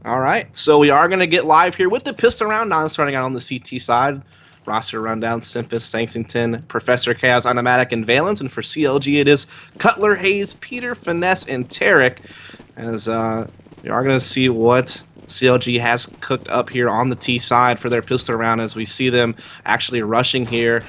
All right, so we are going to get live here with the pistol round. Now I'm starting out on the CT side. Roster rundown: Simphis, Sangsington, Professor Chaos, Automatic, and Valence. And for CLG, it is Cutler, Hayes, Peter, Finesse, and Tarek. As we are going to see what CLG has cooked up here on the T side for their pistol round as we see them actually rushing here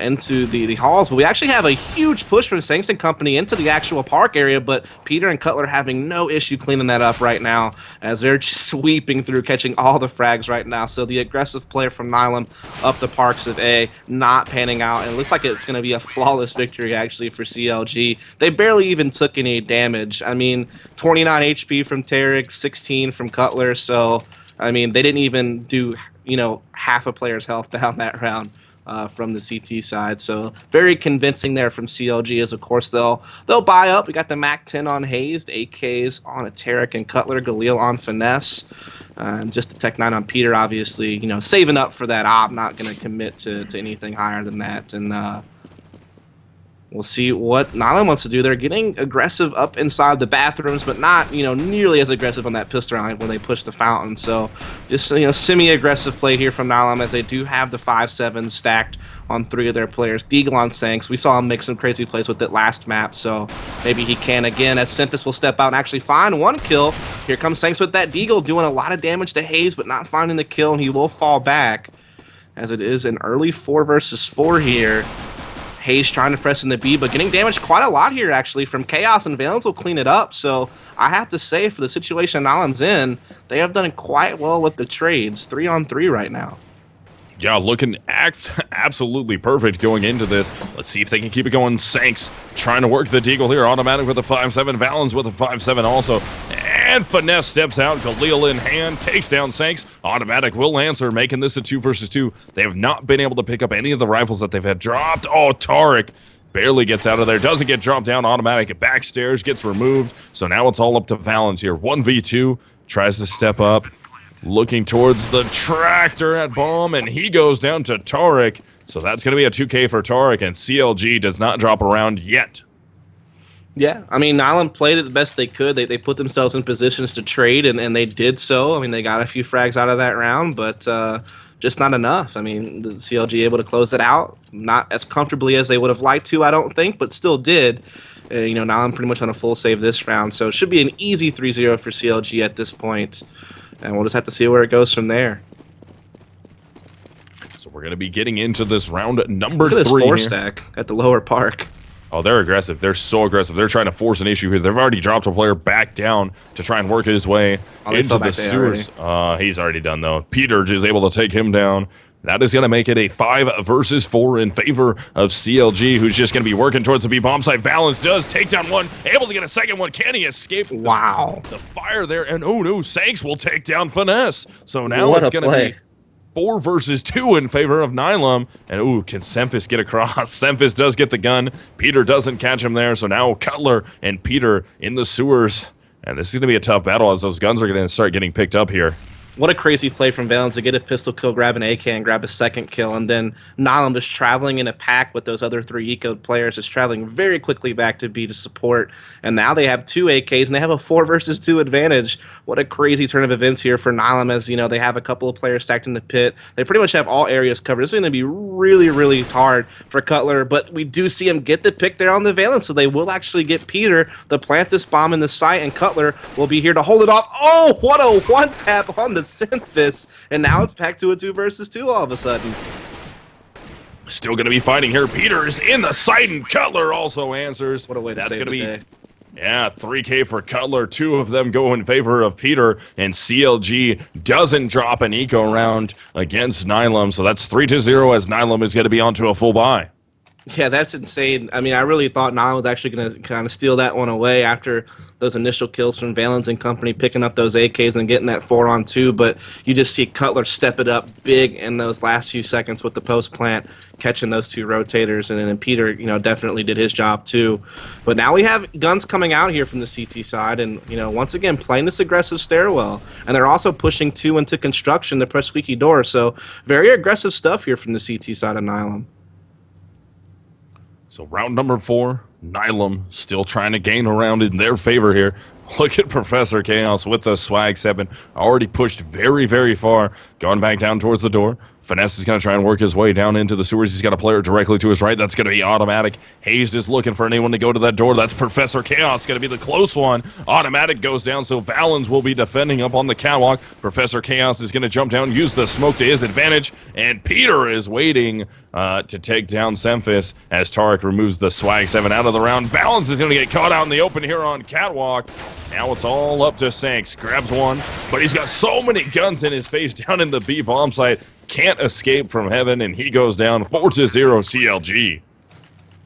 into the halls. But we actually have a huge push from Sangston Company into the actual park area, but Peter and Cutler having no issue cleaning that up right now as they're just sweeping through, catching all the frags right now. So the aggressive player from Nihilum up the parks of A, not panning out, and it looks like it's going to be a flawless victory actually for CLG. They barely even took any damage. I mean, 29 HP from Tarek, 16 from Cutler. So, I mean, they didn't even do, half a player's health down that round from the CT side. So, very convincing there from CLG, as of course they'll buy up. We got the Mac 10 on Hayes, the AKs on a Tarek and Cutler, Galil on Finesse. Just the Tech 9 on Peter, obviously, saving up for that op, not going to commit to anything higher than that. And we'll see what Nihilum wants to do. They're getting aggressive up inside the bathrooms, but not, nearly as aggressive on that pistol round when they push the fountain. So just, semi-aggressive play here from Nihilum as they do have the 5-7 stacked on 3 of their players. Deagle on Sanks. We saw him make some crazy plays with it last map, so maybe he can again as Simphis will step out and actually find 1 kill. Here comes Sanks with that Deagle, doing a lot of damage to Hayes, but not finding the kill, and he will fall back as it is an early 4 versus 4 here. Hayes trying to press in the B, but getting damaged quite a lot here, actually, from Chaos, and Valence will clean it up. So I have to say, for the situation Nihilum's in, they have done quite well with the trades. 3-on-3 right now. Yeah, looking absolutely perfect going into this. Let's see if they can keep it going. Sanks trying to work the Deagle here. Automatic with a 5-7. Valens with a 5-7 also. And Finesse steps out. Galil in hand. Takes down Sanks. Automatic will answer, making this a 2 versus 2. They have not been able to pick up any of the rifles that they've had dropped. Oh, Tarek barely gets out of there. Doesn't get dropped down. Automatic backstairs. Gets removed. So now it's all up to Valens here. 1v2. Tries to step up. Looking towards the tractor at bomb, and he goes down to Tarek. So that's going to be a 2K for Tarek, and CLG does not drop around yet. Yeah, I mean, Nihilum played it the best they could. They put themselves in positions to trade, and they did so. I mean, they got a few frags out of that round, but just not enough. I mean, the CLG able to close it out. Not as comfortably as they would have liked to, I don't think, but still did. Nihilum pretty much on a full save this round, so it should be an easy 3-0 for CLG at this point. And we'll just have to see where it goes from there. So we're going to be getting into this round number 3. Look at this 4 stack at the lower park. Oh, they're aggressive. They're so aggressive. They're trying to force an issue here. They've already dropped a player back down to try and work his way into the sewers. He's already done, though. Peter is able to take him down. That is going to make it a 5 versus 4 in favor of CLG, who's just going to be working towards the B bomb site. Valence does take down 1, able to get a second one. Can he escape? Wow. The fire there, and oh no, Sanks will take down Finesse. So now it's going to be 4 versus 2 in favor of Nihilum. And ooh, can Simphis get across? Simphis does get the gun. Peter doesn't catch him there. So now Cutler and Peter in the sewers. And this is going to be a tough battle as those guns are going to start getting picked up here. What a crazy play from Valence to get a pistol kill, grab an AK, and grab a second kill. And then Nihilum is traveling in a pack with those other 3 eco players, just traveling very quickly back to B to support. And now they have 2 AKs, and they have a 4 versus 2 advantage. What a crazy turn of events here for Nihilum as, they have a couple of players stacked in the pit. They pretty much have all areas covered. This is going to be really, really hard for Cutler, but we do see him get the pick there on the Valence, so they will actually get Peter to plant this bomb in the site, and Cutler will be here to hold it off. Oh, what a one-tap on the Synthesis, and now it's back to a 2 versus 2 all of a sudden. Still going to be fighting here. Peter is in the site, and Cutler also answers. What a way to save the day. Yeah, 3K for Cutler. 2 of them go in favor of Peter, and CLG doesn't drop an eco round against Nihilum, so that's 3-0 as Nihilum is going to be onto a full buy. Yeah, that's insane. I mean, I really thought Nihilum was actually going to kind of steal that one away after those initial kills from Valence and company, picking up those AKs and getting that 4-on-2, but you just see Cutler step it up big in those last few seconds with the post plant, catching those 2 rotators, and then Peter, definitely did his job too. But now we have guns coming out here from the CT side, and, once again, playing this aggressive stairwell, and they're also pushing 2 into construction to press squeaky door, so very aggressive stuff here from the CT side of Nihilum. So round number 4, Nihilum still trying to gain around in their favor here. Look at Professor Chaos with the swag 7. Already pushed very, very far. Going back down towards the door. Finesse is going to try and work his way down into the sewers. He's got a player directly to his right. That's going to be automatic. Hayes is looking for anyone to go to that door. That's Professor Chaos. Going to be the close one. Automatic goes down, so Valens will be defending up on the catwalk. Professor Chaos is going to jump down, use the smoke to his advantage, and Peter is waiting to take down Semphis as Tarek removes the swag 7 out of the round. Valens is going to get caught out in the open here on catwalk. Now it's all up to Sanks. Grabs one, but he's got so many guns in his face down in the B bomb site. Can't escape from heaven, and he goes down 4-0 CLG.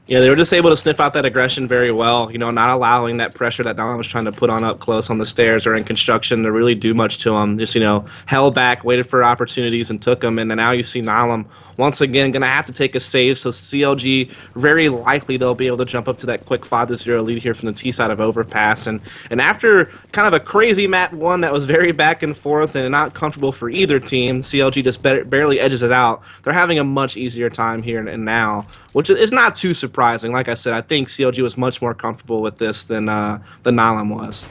Yeah, they were just able to sniff out that aggression very well, not allowing that pressure that Nihilum was trying to put on up close on the stairs or in construction to really do much to him. Just, held back, waited for opportunities, and took them. And now you see Nihilum once again going to have to take a save, so CLG, very likely they'll be able to jump up to that quick 5-0 lead here from the T side of Overpass. And after kind of a crazy map 1 that was very back and forth and not comfortable for either team, CLG just barely edges it out. They're having a much easier time here and now, which is not too surprising. Like I said, I think CLG was much more comfortable with this than Nihilum was.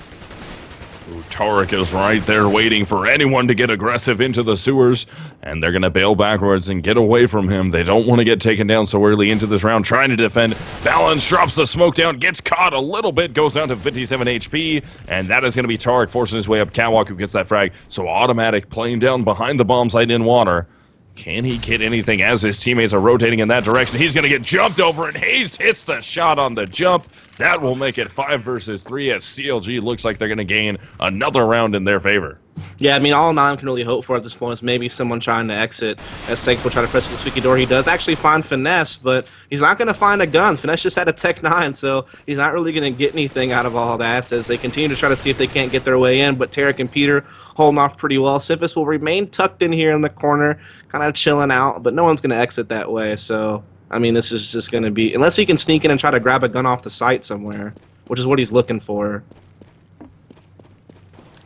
Ooh, Tarek is right there waiting for anyone to get aggressive into the sewers, and they're going to bail backwards and get away from him. They don't want to get taken down so early into this round, trying to defend. Valens drops the smoke down, gets caught a little bit, goes down to 57 HP, and that is going to be Tarek forcing his way up catwalk, who gets that frag. So automatic playing down behind the bomb site in water. Can he get anything as his teammates are rotating in that direction? He's going to get jumped over, and Hayes hits the shot on the jump. That will make it 5 versus 3 as CLG looks like they're going to gain another round in their favor. Yeah, I mean, all Nihilum can really hope for at this point is maybe someone trying to exit. As Sanks will try to press the squeaky door. He does actually find Finesse, but he's not going to find a gun. Finesse just had a Tech 9, so he's not really going to get anything out of all that as they continue to try to see if they can't get their way in. But Tarek and Peter holding off pretty well. Semphis will remain tucked in here in the corner, kind of chilling out, but no one's going to exit that way. So, I mean, this is just going to be... Unless he can sneak in and try to grab a gun off the site somewhere, which is what he's looking for.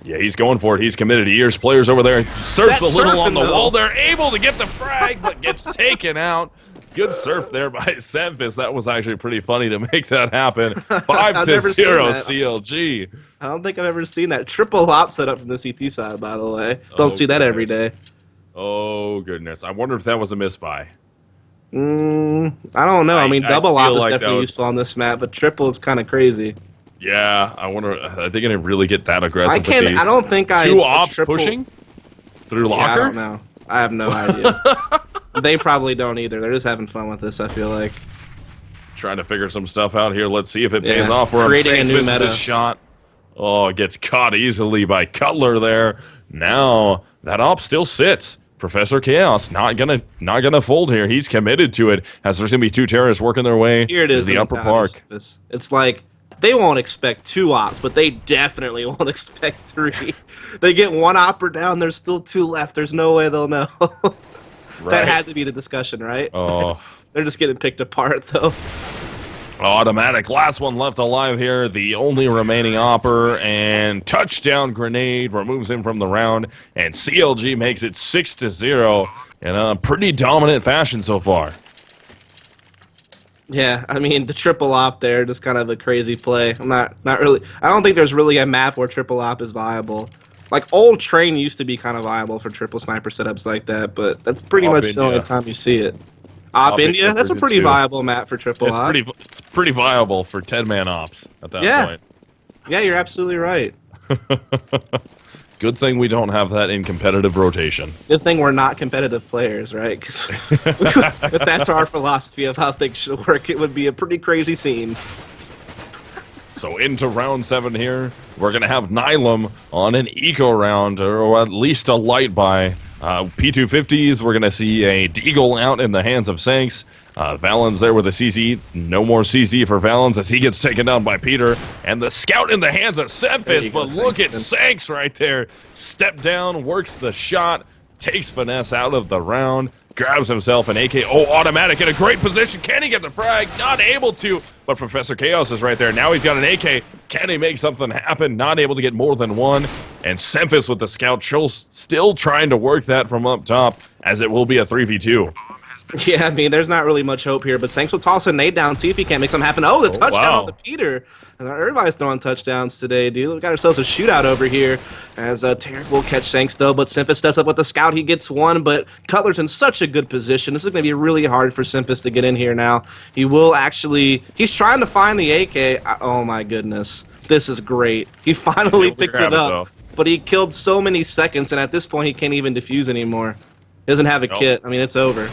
Yeah, he's going for it. He's committed. He hears players over there. Surfs a little on the though. wall. They're able to get the frag, but gets taken out. Good surf there by Semphis. That was actually pretty funny to make that happen. 5-0 CLG. I don't think I've ever seen that. Triple hop set up from the CT side, by the way. Don't see that every day. Oh, goodness. I wonder if that was a misbuy. I don't know. I mean, double hop is like definitely useful on this map, but triple is kind of crazy. Yeah, I wonder. Are they going to really get that aggressive? I don't think two ops pushing through locker. Yeah, I don't know. I have no idea. They probably don't either. They're just having fun with this, I feel like. Trying to figure some stuff out here. Let's see if it pays off. We're creating a new meta. His shot. Oh, it gets caught easily by Cutler there. Now that op still sits. Professor Chaos not gonna fold here. He's committed to it. As there's gonna be 2 terrorists working their way here it is, to the upper park. It's like they won't expect 2 ops, but they definitely won't expect 3. They get 1 opper down. There's still 2 left. There's no way they'll know. That had to be the discussion, right? Oh. They're just getting picked apart, though. Automatic. Last one left alive here. The only remaining opper, and touchdown grenade removes him from the round, and CLG makes it 6-0 in a pretty dominant fashion so far. Yeah, I mean, the triple op there, just kind of a crazy play. I'm not really... I don't think there's really a map where triple op is viable. Like, Old Train used to be kind of viable for triple sniper setups like that, but that's pretty much the only time you see it. Op India, that's a pretty viable map for triple op. It's pretty viable for 10-man ops at that point. Yeah, you're absolutely right. Good thing we don't have that in competitive rotation. Good thing we're not competitive players, right? 'Cause if that's our philosophy of how things should work, it would be a pretty crazy scene. So into round 7 here, we're going to have Nihilum on an eco round, or at least a light buy. P250s, we're going to see a Deagle out in the hands of Sanks. Valens there with a CZ. No more CZ for Valens as he gets taken down by Peter. And the scout in the hands of Semphis, but look at Sanks right there. Step down, works the shot, takes Finesse out of the round, grabs himself an AK. Oh, automatic in a great position. Can he get the frag? Not able to, but Professor Chaos is right there. Now he's got an AK. Can he make something happen? Not able to get more than one. And Semphis with the scout still trying to work that from up top, as it will be a 3v2. Yeah, I mean, there's not really much hope here, but Sanks will toss a nade down, see if he can't make something happen. Oh, the touchdown wow. on the Peter. Everybody's throwing touchdowns today, dude. We got ourselves a shootout over here as Tarek will catch Sanks, though, but Simpus does up with the scout. He gets one, but Cutler's in such a good position. This is going to be really hard for Simpus to get in here now. He will actually... He's trying to find the AK. Oh, my goodness. This is great. He finally picks it up, but he killed so many seconds, and at this point, he can't even defuse anymore. He doesn't have a kit. I mean, it's over.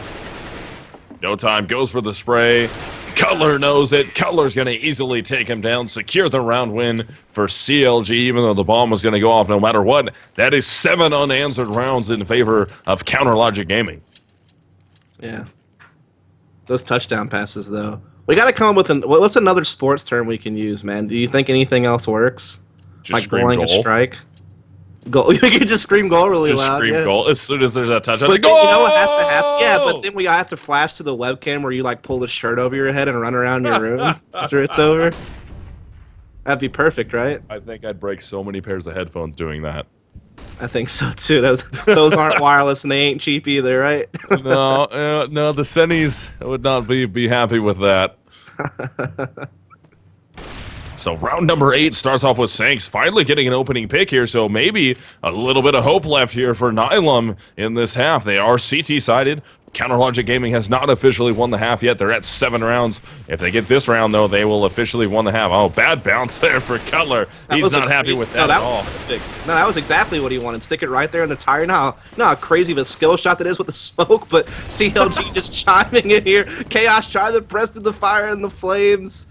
No time, goes for the spray. Cutler knows it. Cutler's going to easily take him down, secure the round win for CLG, even though the bomb was going to go off no matter what. That is 7 unanswered rounds in favor of Counter Logic Gaming. Yeah. Those touchdown passes, though. We got to come up with what's another sports term we can use, man? Do you think anything else works? Just like scream blowing goal. A strike? Goal. You can just scream goal really Just loud. scream Yeah. goal as soon as there's a touchdown. But Goal! you know what has to happen? Yeah, but then we have to flash to the webcam where you like pull the shirt over your head and run around your room after it's over. That'd be perfect, right? I think I'd break so many pairs of headphones doing that. I think so too. Those aren't wireless and they ain't cheap either, right? No, the Sennies would not be happy with that. So round number 8 starts off with Sanks finally getting an opening pick here, so maybe a little bit of hope left here for Nihilum in this half. They are CT-sided. Counter Logic Gaming has not officially won the half yet. They're at 7 rounds. If they get this round, though, they will officially won the half. Oh, bad bounce there for Cutler. He's not happy with that at all. Perfect. No, that was exactly what he wanted. Stick it right there in the tire. Now, how crazy of a skill shot that is with the smoke, but CLG just chiming in here. Chaos trying to press to the fire and the flames.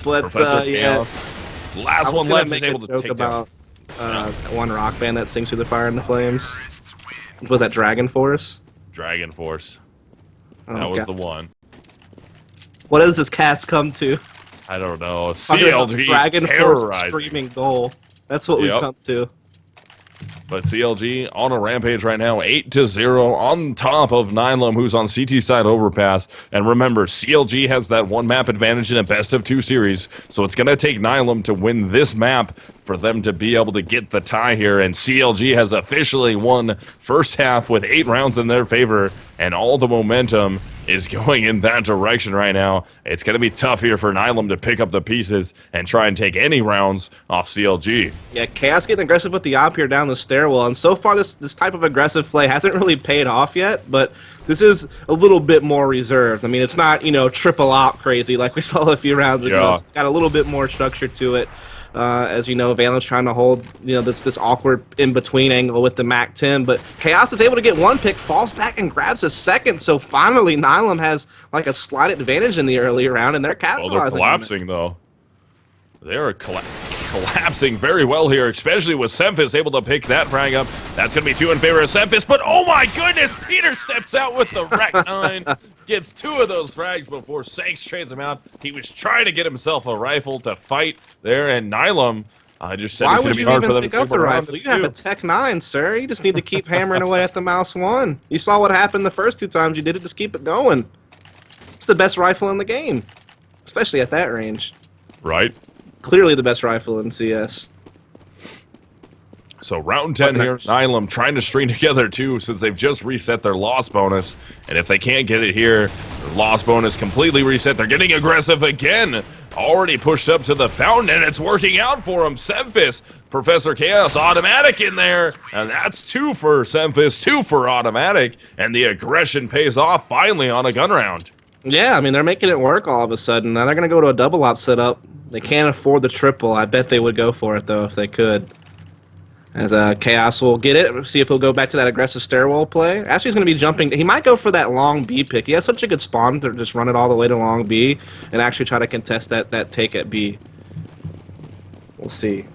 But Chaos. Last one left is able to take about one rock band that sings through the fire and the flames. Was that Dragon Force? Dragon Force. Oh, that was God. the one. What does this cast come to? I don't know. CLG Dragon Force terrorizing. screaming goal. That's what we've come to. But CLG on a rampage right now, 8-0 on top of Nihilum, who's on CT side overpass. And remember, CLG has that one map advantage in a best-of-2 series, so it's going to take Nihilum to win this map for them to be able to get the tie here. And CLG has officially won first half with 8 rounds in their favor, and all the momentum is going in that direction right now. It's going to be tough here for Nihilum to pick up the pieces and try and take any rounds off CLG. Yeah, Chaos getting aggressive with the op here down the stairwell, and so far this type of aggressive play hasn't really paid off yet, but this is a little bit more reserved. I mean, it's not, triple op crazy like we saw a few rounds ago. Yeah. It's got a little bit more structure to it. As you know, Valen's trying to hold, this awkward in-between angle with the MAC-10, but Chaos is able to get one pick, falls back and grabs a second, so finally Nihilum has like a slight advantage in the early round, and they're capitalizing. Well, they're collapsing, though. They are collapsing very well here, especially with Semphis able to pick that frag up. That's going to be 2 in favor of Semphis, but oh my goodness, Peter steps out with the Rec 9. Gets 2 of those frags before Sanks trades him out. He was trying to get himself a rifle to fight there, and Nihilum, I just said it's going to be hard for them to pick up the rifle? You have a Tech 9, sir. You just need to keep hammering away at the Mouse 1. You saw what happened the first 2 times you did it. Just keep it going. It's the best rifle in the game, especially at that range. Right. Clearly the best rifle in CS. So round 10 here, Nihilum trying to string together 2 since they've just reset their loss bonus. And if they can't get it here, their loss bonus completely reset. They're getting aggressive again. Already pushed up to the fountain, and it's working out for him. Semphis, Professor Chaos, automatic in there. And that's 2 for Semphis, 2 for automatic. And the aggression pays off finally on a gun round. Yeah, I mean, they're making it work all of a sudden. Now they're going to go to a double op setup. They can't afford the triple. I bet they would go for it, though, if they could. As Chaos will get it. See if he'll go back to that aggressive stairwell play. Actually, he's going to be jumping. He might go for that long B pick. He has such a good spawn to just run it all the way to long B and actually try to contest that take at B. We'll see.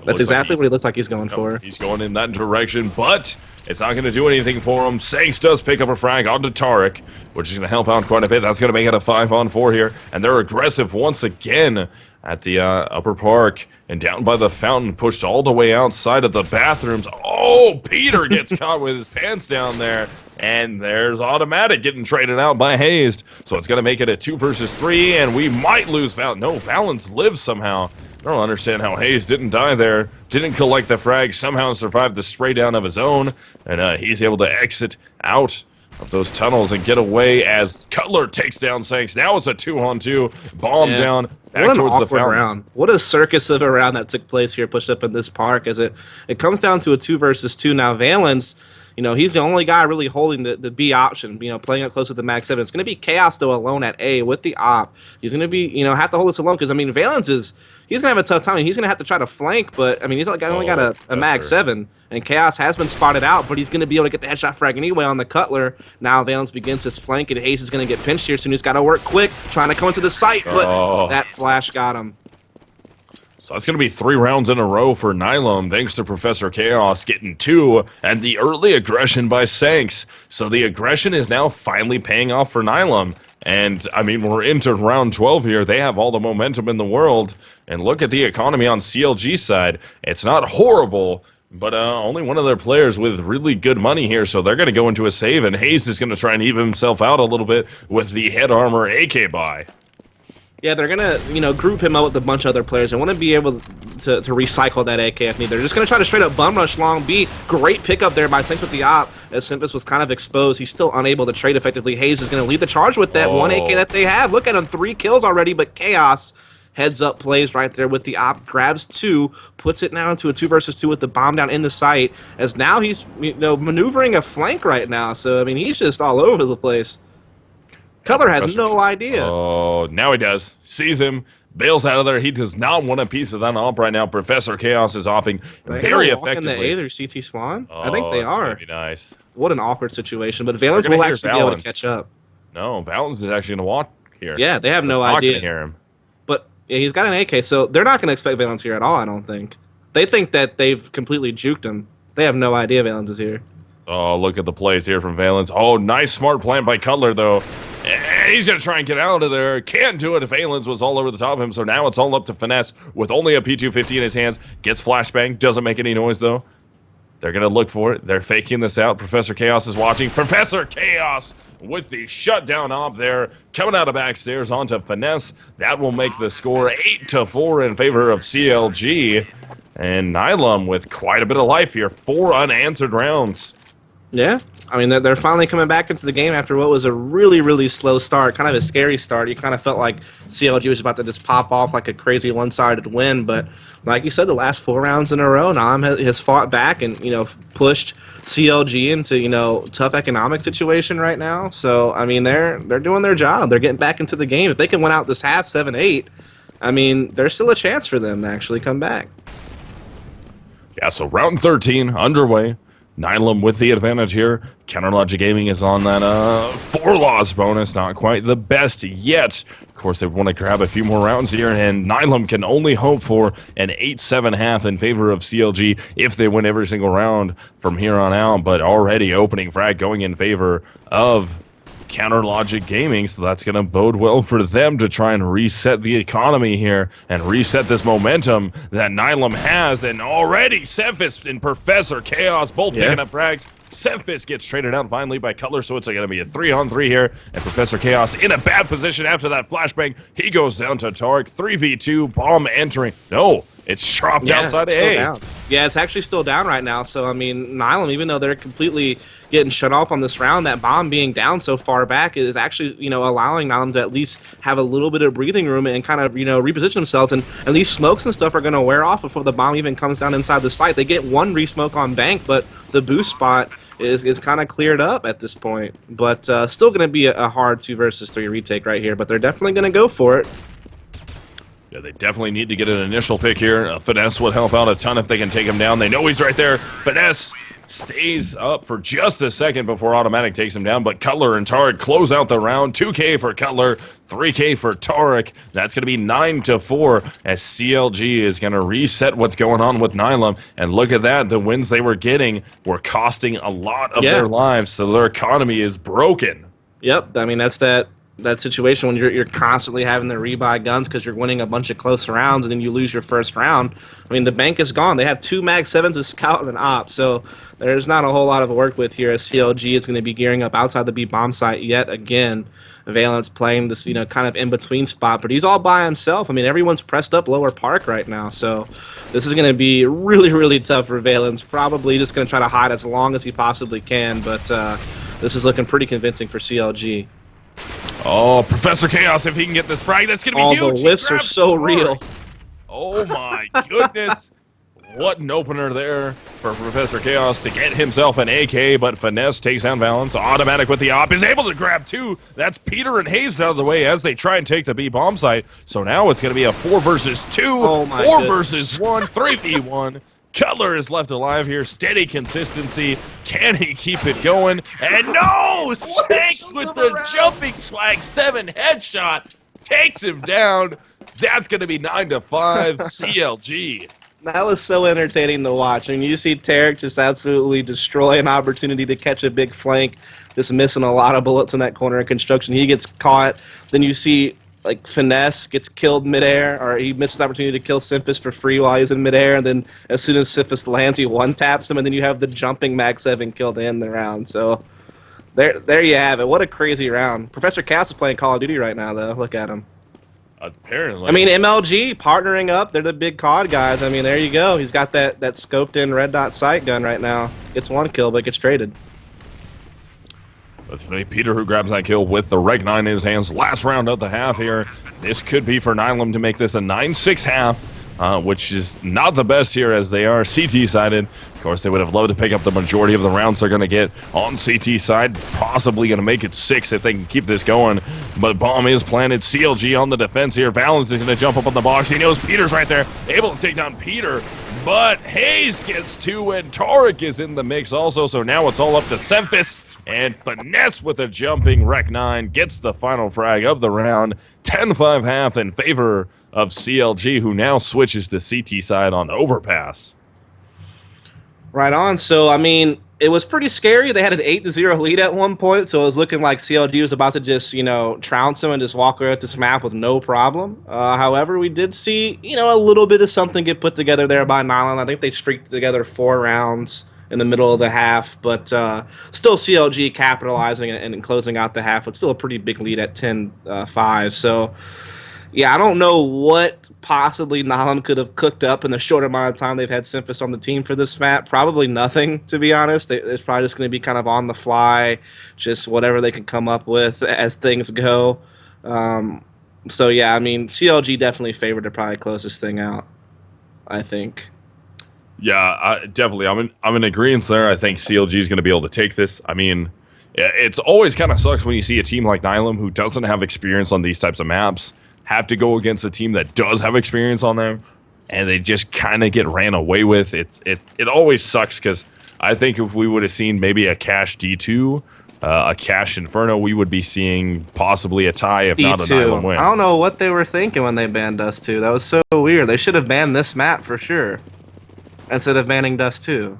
That's exactly what he looks like he's going for. He's going in that direction, but it's not going to do anything for him. Sanks does pick up a frag onto Tarek, which is going to help out quite a bit. That's going to make it a 5-on-4 here, and they're aggressive once again at the upper park and down by the fountain, pushed all the way outside of the bathrooms. Oh, Peter gets caught with his pants down there, and there's automatic getting traded out by Hazed. So it's going to make it a 2 versus 3, and we might lose Val. No, Valens lives somehow. I don't understand how Hayes didn't die there, didn't collect the frag, somehow survived the spray down of his own, and he's able to exit out of those tunnels and get away as Cutler takes down Sanks. Now it's a 2-on-2. Bomb down back what an towards the awkward fountain. round. What a circus of a round that took place here, pushed up in this park, as it comes down to a 2 versus 2. Now, Valens, he's the only guy really holding the B option, playing up close with the Mag 7. It's going to be Chaos, though, alone at A with the op. He's going to be, have to hold this alone because, Valens he's going to have a tough time. He's going to have to try to flank, but, he's only got a Mag 7, and Chaos has been spotted out, but he's going to be able to get the headshot frag anyway on the Cutler. Now Valens begins his flank, and Hayes is going to get pinched here soon. He's got to work quick, trying to come into the site, but that flash got him. So that's going to be 3 rounds in a row for Nihilum, thanks to Professor Chaos getting 2, and the early aggression by Sanks. So the aggression is now finally paying off for Nihilum. And, we're into round 12 here. They have all the momentum in the world. And look at the economy on CLG's side. It's not horrible, but only one of their players with really good money here, so they're going to go into a save, and Hayes is going to try and even himself out a little bit with the head armor AK buy. Yeah, they're going to, group him up with a bunch of other players. They want to be able to recycle that AK if needed. They're just going to try to straight up bum rush long B. Great pickup there by Sinks with the op. As Simpus was kind of exposed, he's still unable to trade effectively. Hayes is going to lead the charge with that one AK that they have. Look at him, 3 kills already, but Chaos heads up plays right there with the op, grabs 2, puts it now into a 2 versus 2 with the bomb down in the site, as now he's, maneuvering a flank right now. So, he's just all over the place. Cutler has no idea. Oh, now he does. Sees him, bails out of there. He does not want a piece of that op right now. Professor Chaos is opping very effectively. In the A, their CT spawn? I think they are. Be nice. What an awkward situation, but Valens will actually be able to catch up. No, Valens is actually going to walk here. Yeah, they have no idea. Not going to hear him. But yeah, he's got an AK, so they're not going to expect Valens here at all, I don't think. They think that they've completely juked him. They have no idea Valens is here. Oh, look at the plays here from Valens. Oh, nice smart plan by Cutler, though. And he's going to try and get out of there. Can't do it if Valens was all over the top of him, so now it's all up to Finesse with only a P250 in his hands. Gets flashbang, doesn't make any noise, though. They're going to look for it. They're faking this out. Professor Chaos is watching. Professor Chaos with the shutdown op there. Coming out of backstairs onto Finesse. That will make the score 8-4 in favor of CLG. And Nihilum with quite a bit of life here. 4 unanswered rounds. Yeah, they're finally coming back into the game after what was a really, really slow start, kind of a scary start. You kind of felt like CLG was about to just pop off like a crazy one-sided win, but like you said, the last 4 rounds in a row, Nihilum has fought back and, pushed CLG into, tough economic situation right now. So, they're doing their job. They're getting back into the game. If they can win out this half 7-8, there's still a chance for them to actually come back. Yeah, so round 13 underway. Nihilum with the advantage here. Counterlogic Gaming is on that 4 loss bonus. Not quite the best yet. Of course, they want to grab a few more rounds here, and Nihilum can only hope for an 8-7 half in favor of CLG if they win every single round from here on out. But already opening frag going in favor of Counterlogic Gaming, so that's going to bode well for them to try and reset the economy here and reset this momentum that Nihilum has. And already Semphis and Professor Chaos both picking up frags. Semphis gets traded out finally by Cutler, so it's going to be a 3-on-3 here. And Professor Chaos in a bad position after that flashbang. He goes down to Tarek. 3v2, bomb entering. No, it's dropped outside of A. Down. Yeah, it's actually still down right now. So, Nihilum, even though they're completely getting shut off on this round, that bomb being down so far back is actually, allowing Nihilum to at least have a little bit of breathing room and kind of, reposition themselves. And these smokes and stuff are going to wear off before the bomb even comes down inside the site. They get 1 re-smoke on bank, but the boost spot is kind of cleared up at this point. But still going to be a hard 2 versus 3 retake right here, but they're definitely going to go for it. Yeah, they definitely need to get an initial pick here. Finesse would help out a ton if they can take him down. They know he's right there. Finesse stays up for just a second before Automatic takes him down, but Cutler and Tarek close out the round. 2K for Cutler, 3K for Tarek. That's going to be 9-4 as CLG is going to reset what's going on with Nihilum. And look at that, the wins they were getting were costing a lot of their lives, so their economy is broken. Yep, that's that situation when you're constantly having to rebuy guns because you're winning a bunch of close rounds and then you lose your first round. The bank is gone. They have 2 Mag 7s, a scout, and an op, so there's not a whole lot of work with here as CLG is going to be gearing up outside the B bomb site yet again. Valence playing this, kind of in-between spot, but he's all by himself. Everyone's pressed up lower park right now, so this is going to be really, really tough for Valence. Probably just going to try to hide as long as he possibly can, but this is looking pretty convincing for CLG. Oh, Professor Chaos, if he can get this frag, that's going to be All huge. the whiffs are so real. Oh my goodness. What an opener there for Professor Chaos to get himself an AK, but Finesse takes down Valence. Automatic with the op is able to grab 2. That's Peter and Hayes out of the way as they try and take the B bomb site. So now it's going to be a 4 versus 2, Oh my 4 goodness. versus 1, 3v1. Cutler is left alive here. Steady consistency. Can he keep it going? And no! Sanks with the jumping swag 7 headshot. Takes him down. That's going to be 9-5 CLG. That was so entertaining to watch. I mean, you see Tarek just absolutely destroy an opportunity to catch a big flank, just missing a lot of bullets in that corner of construction. He gets caught. Then you see, like, Finesse gets killed midair, or he misses the opportunity to kill Simphus for free while he's in midair, and then as soon as Simphus lands, he one-taps him, and then you have the jumping Mag 7 kill to end the round. So there you have it. What a crazy round. Professor Cass is playing Call of Duty right now, though. Look at him. Apparently. I mean, MLG partnering up. They're the big COD guys. I mean, there you go. He's got that scoped-in red dot sight gun right now. Gets 1 kill, but gets traded. That's going to be Peter who grabs that kill with the Reg 9 in his hands. Last round of the half here. This could be for Nihilum to make this a 9-6 half, which is not the best here as they are CT-sided. Of course, they would have loved to pick up the majority of the rounds they're going to get on CT side. Possibly going to make it 6 if they can keep this going. But bomb is planted. CLG on the defense here. Valence is going to jump up on the box. He knows Peter's right there. Able to take down Peter. But Hayes gets 2 and Tarek is in the mix also. So now it's all up to Semphis. And Finesse with a jumping Rec 9 gets the final frag of the round. 10-5 half in favor of CLG, who now switches to CT side on Overpass. Right on. So, I mean, it was pretty scary. They had an 8-0 lead at one point, so it was looking like CLG was about to just, trounce them and just walk away with this map with no problem. However, we did see, a little bit of something get put together there by Nihilum. I think they streaked together 4 rounds in the middle of the half, but still CLG capitalizing and closing out the half with still a pretty big lead at 10-5. So, yeah, I don't know what possibly Nihilum could have cooked up in the short amount of time they've had Simphis on the team for this map. Probably nothing, to be honest. It's probably just going to be kind of on the fly, just whatever they can come up with as things go. So, yeah, I mean, CLG definitely favored to probably close this thing out, I think. Yeah, definitely. I'm in agreement there. I think CLG is going to be able to take this. I mean, it's always kind of sucks when you see a team like Nihilum who doesn't have experience on these types of maps have to go against a team that does have experience on them, and they just kind of get ran away with. It always sucks because I think if we would have seen maybe a Cash D2, a Cash Inferno, we would be seeing possibly a tie, if not a Nihilum win. I don't know what they were thinking when they banned Dust 2. That was so weird. They should have banned this map for sure instead of banning Dust 2.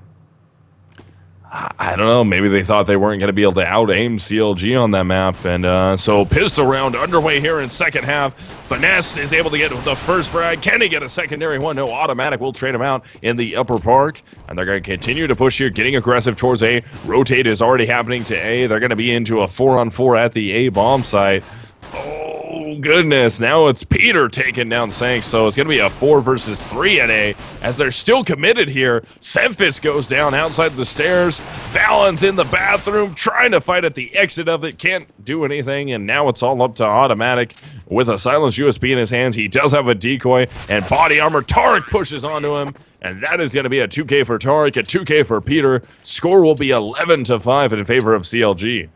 I don't know. Maybe they thought they weren't going to be able to out-aim CLG on that map. And so pistol round underway here in second half. Finesse is able to get the first frag. Can he get a secondary one? No, automatic will trade him out in the upper park. And they're going to continue to push here, getting aggressive towards A. Rotate is already happening to A. They're going to be into a 4-on-4 at the A bomb site. Oh, goodness. Now it's Peter taking down Sanks, so it's going to be a 4 versus 3 at A, as they're still committed here. Semphis goes down outside the stairs. Valence in the bathroom, trying to fight at the exit of it. Can't do anything, and now it's all up to Automatic with a silenced USB in his hands. He does have a decoy and body armor. Tarek pushes onto him, and that is going to be a 2K for Tarek, a 2K for Peter. Score will be 11-5 in favor of CLG.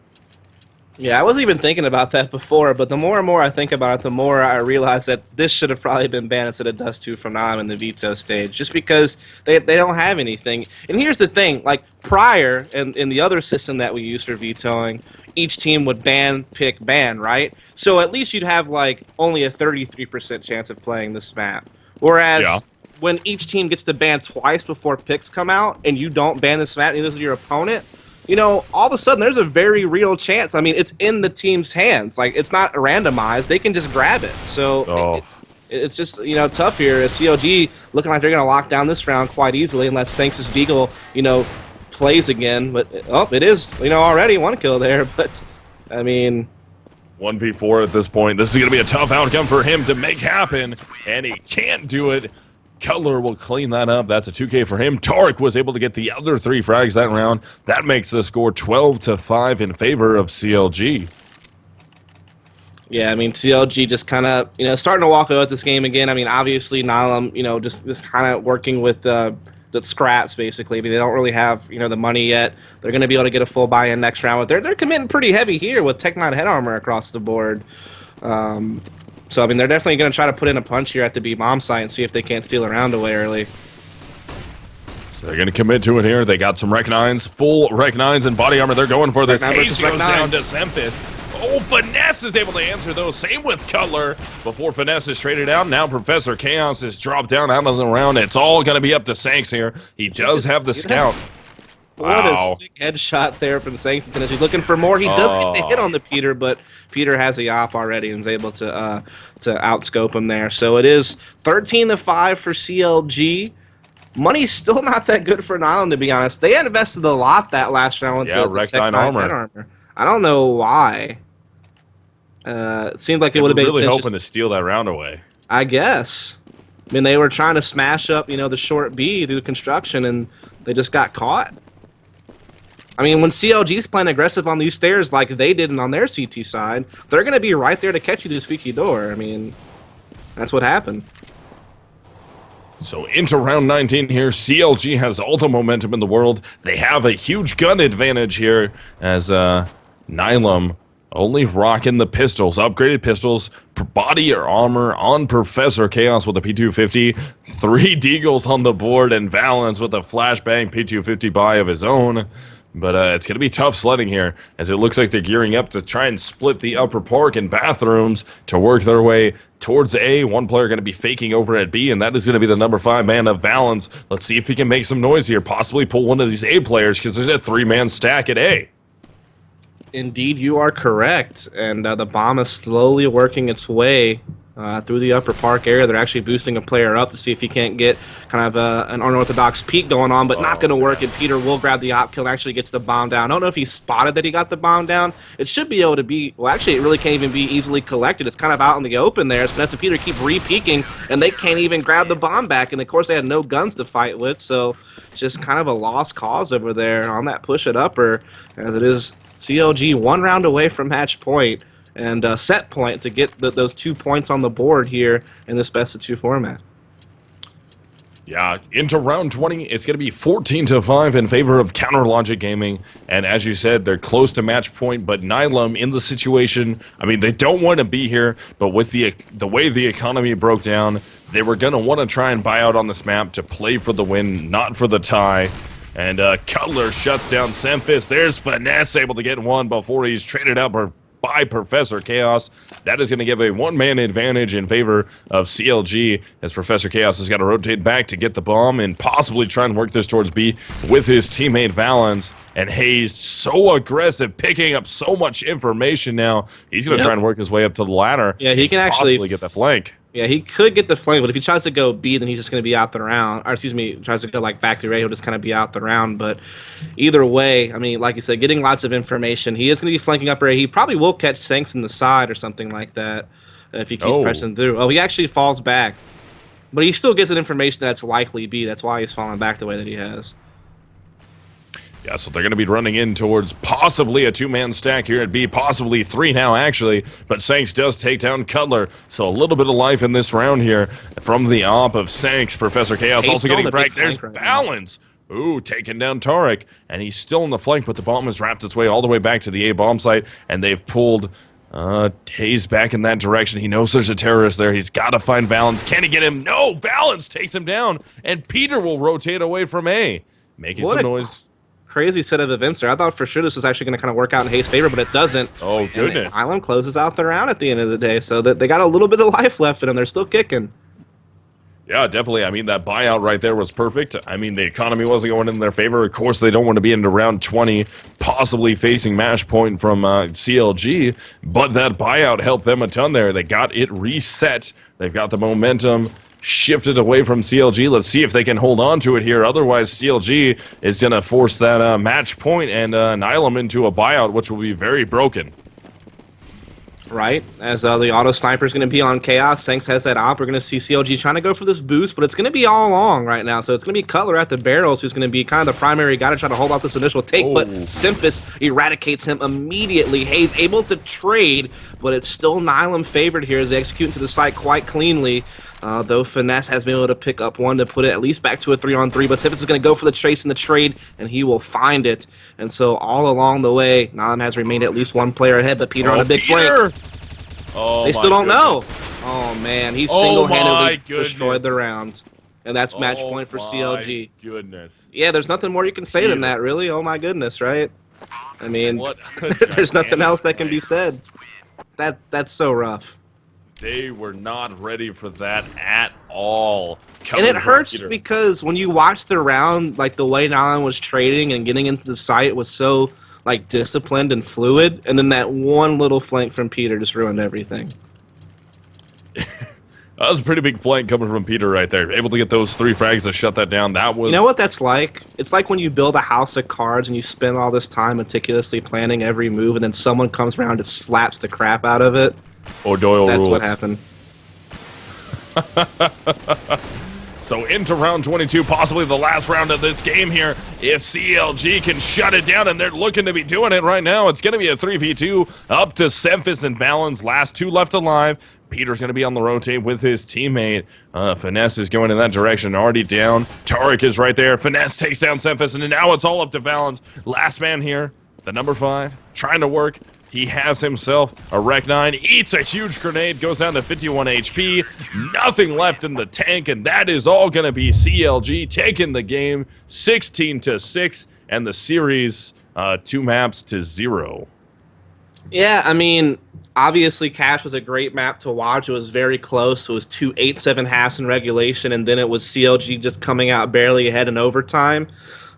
Yeah, I wasn't even thinking about that before, but the more and more I think about it, the more I realize that this should have probably been banned instead of Dust 2 from now in the veto stage, just because they don't have anything. And here's the thing, like prior, in the other system that we used for vetoing, each team would ban, pick, ban, right? So at least you'd have like only a 33% chance of playing this map. Whereas when each team gets to ban twice before picks come out, and you don't ban this map, and this is your opponent, all of a sudden there's a very real chance. I mean, it's in the team's hands. Like, it's not randomized. They can just grab it. So it's just, tough here. CLG looking like they're going to lock down this round quite easily unless Sanks' Deagle, plays again. But, it is, already 1 kill there. But, I mean... 1v4 at this point. This is going to be a tough outcome for him to make happen, and he can't do it. Cutler will clean that up. That's a 2K for him. Tarek was able to get the other 3 frags that round. That makes the score 12-5 in favor of CLG. Yeah, I mean, CLG just kind of, starting to walk out this game again. I mean, obviously, Nihilum, just kind of working with the scraps, basically. I mean, they don't really have, the money yet. They're going to be able to get a full buy-in next round. But they're committing pretty heavy here with Tech 9 head armor across the board. So, I mean, they're definitely going to try to put in a punch here at the B-bomb site and see if they can't steal a round away early. So they're going to commit to it here. They got some Rec 9s, full Rec 9s and body armor. They're going for this. Haze goes down to Sempis. Oh, Finesse is able to answer those. Same with Cutler before Finesse is traded out. Now Professor Chaos is dropped down out of the round. It's all going to be up to Sanks here. He does have the scout. What a sick headshot there from Sangson. He's looking for more. He does get the hit on the Peter, but Peter has the op already and is able to outscope him there. So it is 13-5 for CLG. Money's still not that good for Nihilum, to be honest. They had invested a lot that last round with the Tech 9 armor. I don't know why. It seemed like it would have been really hoping to steal that round away. I guess. I mean, they were trying to smash up, the short B through construction, and they just got caught. I mean, when CLG's playing aggressive on these stairs like they did on their CT side, they're going to be right there to catch you through the squeaky door. I mean, that's what happened. So into round 19 here, CLG has all the momentum in the world. They have a huge gun advantage here as Nihilum only rocking the pistols, upgraded pistols, body or armor on Professor Chaos with a P250, 3 Deagles on the board, and Valence with a flashbang P250 buy of his own. But it's going to be tough sledding here, as it looks like they're gearing up to try and split the upper park and bathrooms to work their way towards A. One player going to be faking over at B, and that is going to be the number 5 man of Valence. Let's see if he can make some noise here, possibly pull one of these A players, because there's a 3-man stack at A. Indeed, you are correct, and the bomb is slowly working its way through the upper park area. They're actually boosting a player up to see if he can't get kind of an unorthodox peek going on, but not going to work, and Peter will grab the op kill and actually gets the bomb down. I don't know if he spotted that he got the bomb down. It should be able to be, well, actually, it really can't even be easily collected. It's kind of out in the open there. Finesse and Peter keep re-peeking, and they can't even grab the bomb back, and of course they had no guns to fight with, so just kind of a lost cause over there on that push-it-upper, as it is CLG 1 round away from match point and set point to get those 2 points on the board here in this best-of-2 format. Yeah, into round 20, it's going to be 14-5 in favor of Counter Logic Gaming. And as you said, they're close to match point, but Nihilum in the situation, I mean, they don't want to be here, but with the way the economy broke down, they were going to want to try and buy out on this map to play for the win, not for the tie. And Cutler shuts down Semphis. There's Finesse able to get one before he's traded out by Professor Chaos. That is going to give a 1-man advantage in favor of CLG, as Professor Chaos has got to rotate back to get the bomb and possibly try and work this towards B with his teammate Valence. And Hayes, so aggressive, picking up so much information now. He's going to try and work his way up to the ladder. Yeah, he can actually possibly get the flank. Yeah, he could get the flank, but if he tries to go B, then he's just going to be out the round. Or, excuse me, tries to go like back to A, he'll just kind of be out the round. But either way, I mean, like you said, getting lots of information. He is going to be flanking up A. He probably will catch Sanks in the side or something like that if he keeps pressing through. Oh, he actually falls back. But he still gets an information that's likely B. That's why he's falling back the way that he has. Yeah, so they're going to be running in towards possibly a 2-man stack here at B, possibly 3 now, actually. But Sanks does take down Cutler, so a little bit of life in this round here from the op of Sanks. Professor Chaos also getting bragged. There's Balance. Ooh, taking down Tarek, and he's still in the flank, but the bomb has wrapped its way all the way back to the A bomb site, and they've pulled Hayes back in that direction. He knows there's a terrorist there. He's got to find Valence. Can he get him? No, Valence takes him down, and Peter will rotate away from A, making some noise. Crazy set of events there. I thought for sure this was actually going to kind of work out in Hayes' favor, but it doesn't. Oh, goodness. And Nihilum closes out the round at the end of the day, so that they got a little bit of life left in them. They're still kicking. Yeah, definitely. I mean, that buyout right there was perfect. I mean, the economy wasn't going in their favor. Of course, they don't want to be into round 20, possibly facing match point from CLG, but that buyout helped them a ton there. They got it reset. They've got the momentum shifted away from CLG. Let's see if they can hold on to it here. Otherwise, CLG is going to force that match point and Nihilum into a buyout, which will be very broken. right? As the auto sniper is going to be on Chaos. Sanks has that op. We're going to see CLG trying to go for this boost, but it's going to be all along right now. So it's going to be Cutler at the barrels who's going to be kind of the primary guy to try to hold off this initial take, but Symphysis eradicates him immediately. Hayes able to trade, but it's still Nihilum favored here as they execute into the site quite cleanly. Though Finesse has been able to pick up one to put it at least back to a 3-on-3, but Symphysis is going to go for the chase and the trade, and he will find it. And so all along the way, Nihilum has remained at least one player ahead, but Peter on a big flank. Oh, they still don't know. Oh, man, he single-handedly destroyed the round. And that's match point for CLG. Goodness. Yeah, there's nothing more you can say than that, really. Oh, my goodness, right? I mean, there's nothing else that can be said. That's so rough. They were not ready for that at all. And it hurts because when you watch the round, like the way Nihilum was trading and getting into the site was so like disciplined and fluid, and then that one little flank from Peter just ruined everything. That was a pretty big flank coming from Peter right there. Able to get those 3 frags to shut that down. That was... You know what that's like? It's like when you build a house of cards and you spend all this time meticulously planning every move, and then someone comes around and slaps the crap out of it. O'Doyle That's rules. what happened. So into round 22, possibly the last round of this game here. If CLG can shut it down, and they're looking to be doing it right now, it's going to be a 3v2 up to Symphysis and Balance. Last 2 left alive. Peter's going to be on the rotate with his teammate. Finesse is going in that direction, already down. Tariq is right there. Finesse takes down Symphysis, and now it's all up to Balance. Last man here, the number 5, trying to work. He has himself a Rec 9, eats a huge grenade, goes down to 51 HP, nothing left in the tank, and that is all going to be CLG taking the game 16-6, and the series 2 maps to 0. Yeah, I mean, obviously Cash was a great map to watch. It was very close. It was 2 8-7 halves in regulation, and then it was CLG just coming out barely ahead in overtime.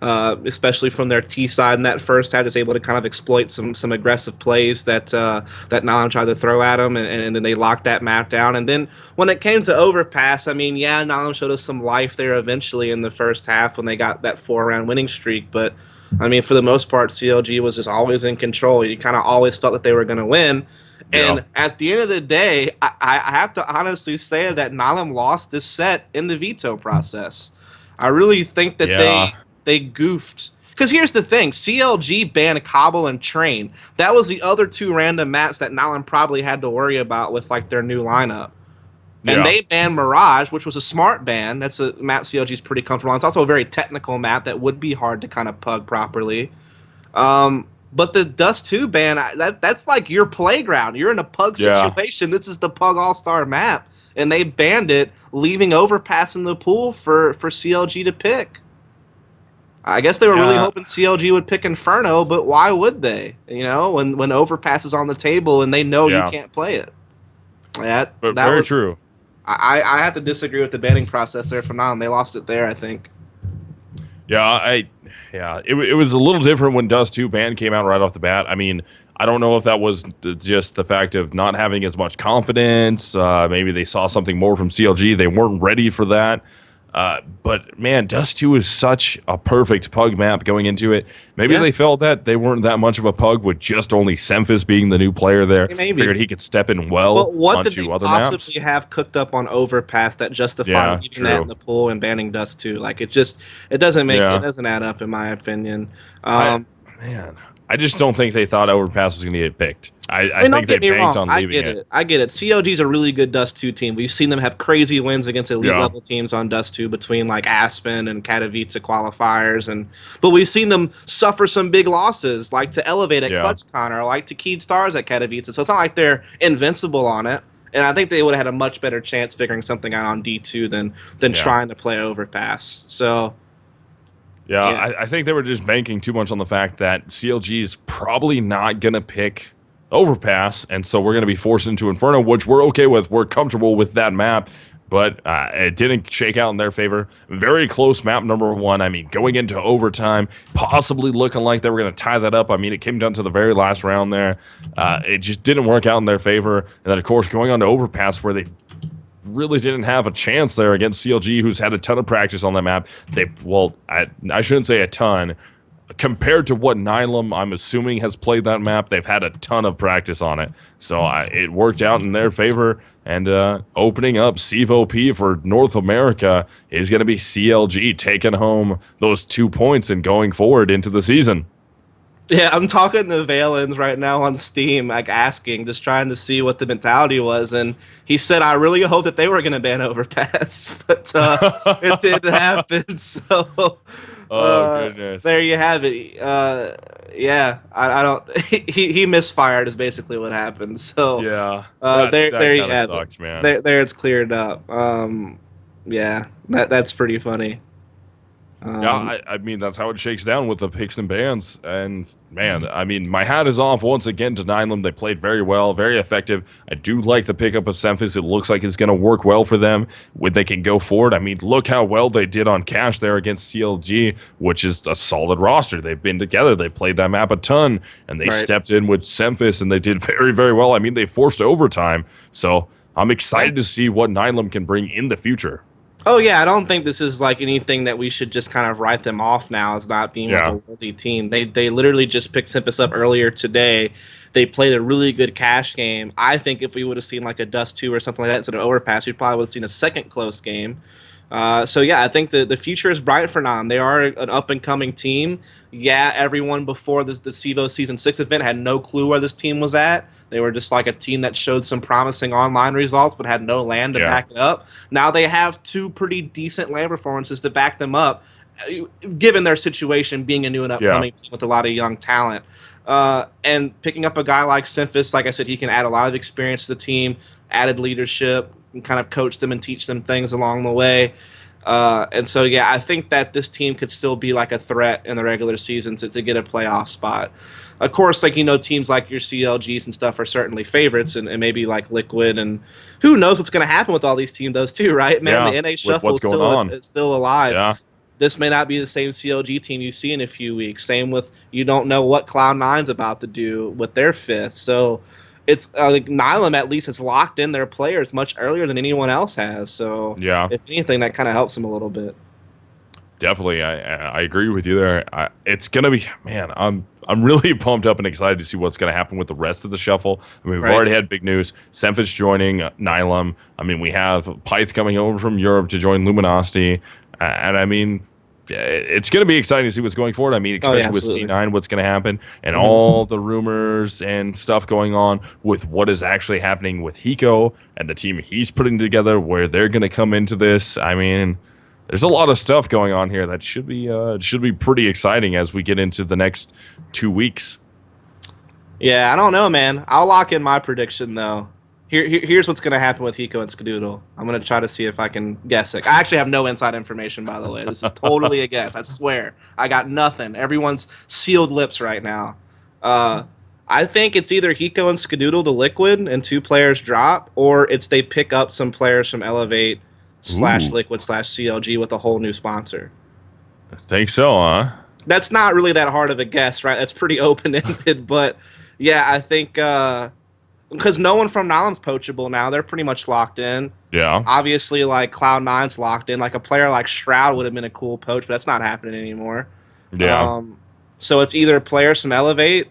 Especially from their T side in that first half, is able to kind of exploit some aggressive plays that Nihilum tried to throw at them, and then they locked that map down. And then when it came to overpass, I mean, yeah, Nihilum showed us some life there eventually in the first half when they got that 4-round winning streak. But I mean, for the most part, CLG was just always in control. You kind of always felt that they were going to win. And at the end of the day, I have to honestly say that Nihilum lost this set in the veto process. I really think that they goofed. Because here's the thing, CLG banned Cobble and Train. That was the other 2 random maps that Nihilum probably had to worry about with like their new lineup. And they banned Mirage, which was a smart ban. That's a map CLG's pretty comfortable on. It's also a very technical map that would be hard to kind of pug properly. But the Dust 2 ban, that's like your playground. You're in a pug situation. This is the pug all-star map. And they banned it, leaving Overpass in the pool for CLG to pick. I guess they were really hoping CLG would pick Inferno, but why would they? You know, when Overpass is on the table and they know you can't play it. That very true. I have to disagree with the banning process there from Nihilum. They lost it there, I think. It was a little different when Dust 2 ban came out right off the bat. I mean, I don't know if that was just the fact of not having as much confidence. Maybe they saw something more from CLG. They weren't ready for that. But man, Dust 2 is such a perfect pug map going into it. Maybe they felt that they weren't that much of a pug with just only Symphysis being the new player there. Maybe. Figured he could step in well onto other maps. What did they possibly have cooked up on Overpass that justified leaving that in the pool and banning Dust 2? Like it doesn't add up in my opinion. I just don't think they thought Overpass was going to get picked. I think they banked on leaving it. I get it. CLG's a really good Dust 2 team. We've seen them have crazy wins against elite level teams on Dust 2 between like Aspen and Katowice qualifiers, but we've seen them suffer some big losses, like to Elevate at ClutchCon or like to Keyed Stars at Katowice. So it's not like they're invincible on it. And I think they would have had a much better chance figuring something out on D2 than trying to play Overpass. So I think they were just banking too much on the fact that CLG's probably not going to pick Overpass, and so we're going to be forced into Inferno, which we're okay with. We're comfortable with that map, but it didn't shake out in their favor. Very close map number 1. I mean, going into overtime, possibly looking like they were going to tie that up. I mean, it came down to the very last round there. It just didn't work out in their favor. And then, of course, going on to Overpass, where they really didn't have a chance there against CLG, who's had a ton of practice on that map. I shouldn't say a ton. compared to what Nihilum, I'm assuming, has played that map, they've had a ton of practice on it. So it worked out in their favor. And opening up CEVO-P for North America is going to be CLG taking home those 2 points and going forward into the season. Yeah, I'm talking to Valens right now on Steam, like asking, just trying to see what the mentality was, and he said, "I really hope that they were going to ban Overpass, but it didn't happen." So, Goodness, there you have it. Yeah, I don't. He misfired is basically what happened. So yeah, there you have sucks, it. man. There it's cleared up. Yeah, that's pretty funny. Yeah, I mean, that's how it shakes down with the picks and bans. And, man, I mean, my hat is off once again to Nihilum. They played very well, very effective. I do like the pickup of Semphis. It looks like it's going to work well for them when they can go forward. I mean, look how well they did on Cash there against CLG, which is a solid roster. They've been together. They played that map a ton, and they stepped in with Semphis, and they did very, very well. I mean, they forced overtime. So I'm excited to see what Nihilum can bring in the future. Oh yeah, I don't think this is like anything that we should just kind of write them off now as not being like a worthy team. They literally just picked Simpus up earlier today. They played a really good Cash game. I think if we would have seen like a Dust 2 or something like that instead of Overpass, we probably would have seen a second close game. So yeah, I think the future is bright for Nam. They are an up and coming team. Yeah, everyone before the CEVO Season 6 event had no clue where this team was at. They were just like a team that showed some promising online results but had no LAN to back it up. Now they have 2 pretty decent LAN performances to back them up, given their situation being a new and upcoming team with a lot of young talent. And picking up a guy like Semphis, like I said, he can add a lot of experience to the team, added leadership, and kind of coach them and teach them things along the way. And so, yeah, I think that this team could still be like a threat in the regular season to get a playoff spot. Of course, like, teams like your CLGs and stuff are certainly favorites, and maybe like Liquid, and who knows what's going to happen with all these teams, those too, right? Man, the NA Shuffle is still alive. Yeah. This may not be the same CLG team you see in a few weeks. Same with, you don't know what Cloud9's about to do with their 5th. So it's like Nihilum at least has locked in their players much earlier than anyone else has. So yeah, if anything, that kind of helps them a little bit. Definitely, I agree with you there. It's gonna be, man. I'm really pumped up and excited to see what's gonna happen with the rest of the shuffle. I mean, we've already had big news. Semphis joining Nihilum. I mean, we have Pyth coming over from Europe to join Luminosity, and I mean, it's going to be exciting to see what's going forward. I mean, especially with C9, what's going to happen, and all the rumors and stuff going on with what is actually happening with Hiko and the team he's putting together, where they're going to come into this. I mean, there's a lot of stuff going on here that should be pretty exciting as we get into the next 2 weeks. Yeah, I don't know, man. I'll lock in my prediction though. Here's what's going to happen with Hiko and Skadoodle. I'm going to try to see if I can guess it. I actually have no inside information, by the way. This is totally a guess. I swear. I got nothing. Everyone's sealed lips right now. I think it's either Hiko and Skadoodle to Liquid and 2 players drop, or it's they pick up some players from Elevate /Liquid /CLG with a whole new sponsor. I think so, huh? That's not really that hard of a guess, right? That's pretty open-ended, but yeah, I think... because no one from Nihilim's poachable now. They're pretty much locked in. Yeah. Obviously, like, Cloud9's locked in. Like, a player like Shroud would have been a cool poach, but that's not happening anymore. Yeah. So it's either players from Elevate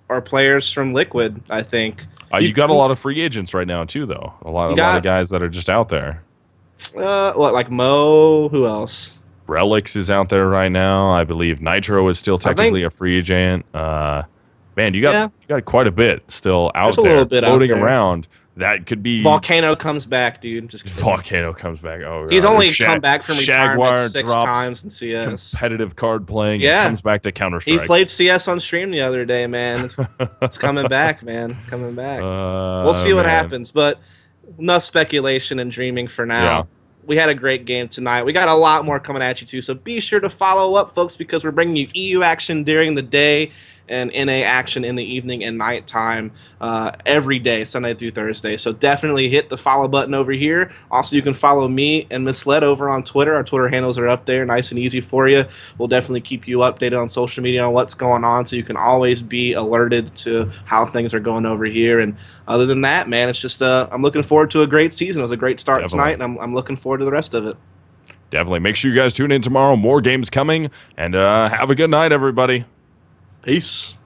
or players from Liquid, I think. You got a lot of free agents right now, too, though. A lot of guys that are just out there. What, like Mo? Who else? Relics is out there right now. I believe Nitro is still technically a free agent. Man, you got quite a bit still out there floating around. That could be Volcano comes back, dude. Just Volcano comes back. Oh, he's only come back from retirement 6 times in CS. Competitive card playing. Yeah, comes back to Counter-Strike. He played CS on stream the other day, man. It's coming back, man. Coming back. We'll see what happens, but enough speculation and dreaming for now. Yeah. We had a great game tonight. We got a lot more coming at you too, so be sure to follow up, folks, because we're bringing you EU action during the day and NA action in the evening and nighttime every day, Sunday through Thursday. So definitely hit the follow button over here. Also, you can follow me and Misled over on Twitter. Our Twitter handles are up there, nice and easy for you. We'll definitely keep you updated on social media on what's going on, so you can always be alerted to how things are going over here. And other than that, man, it's just I'm looking forward to a great season. It was a great start tonight, and I'm looking forward to the rest of it. Definitely. Make sure you guys tune in tomorrow. More games coming, and have a good night, everybody. Peace.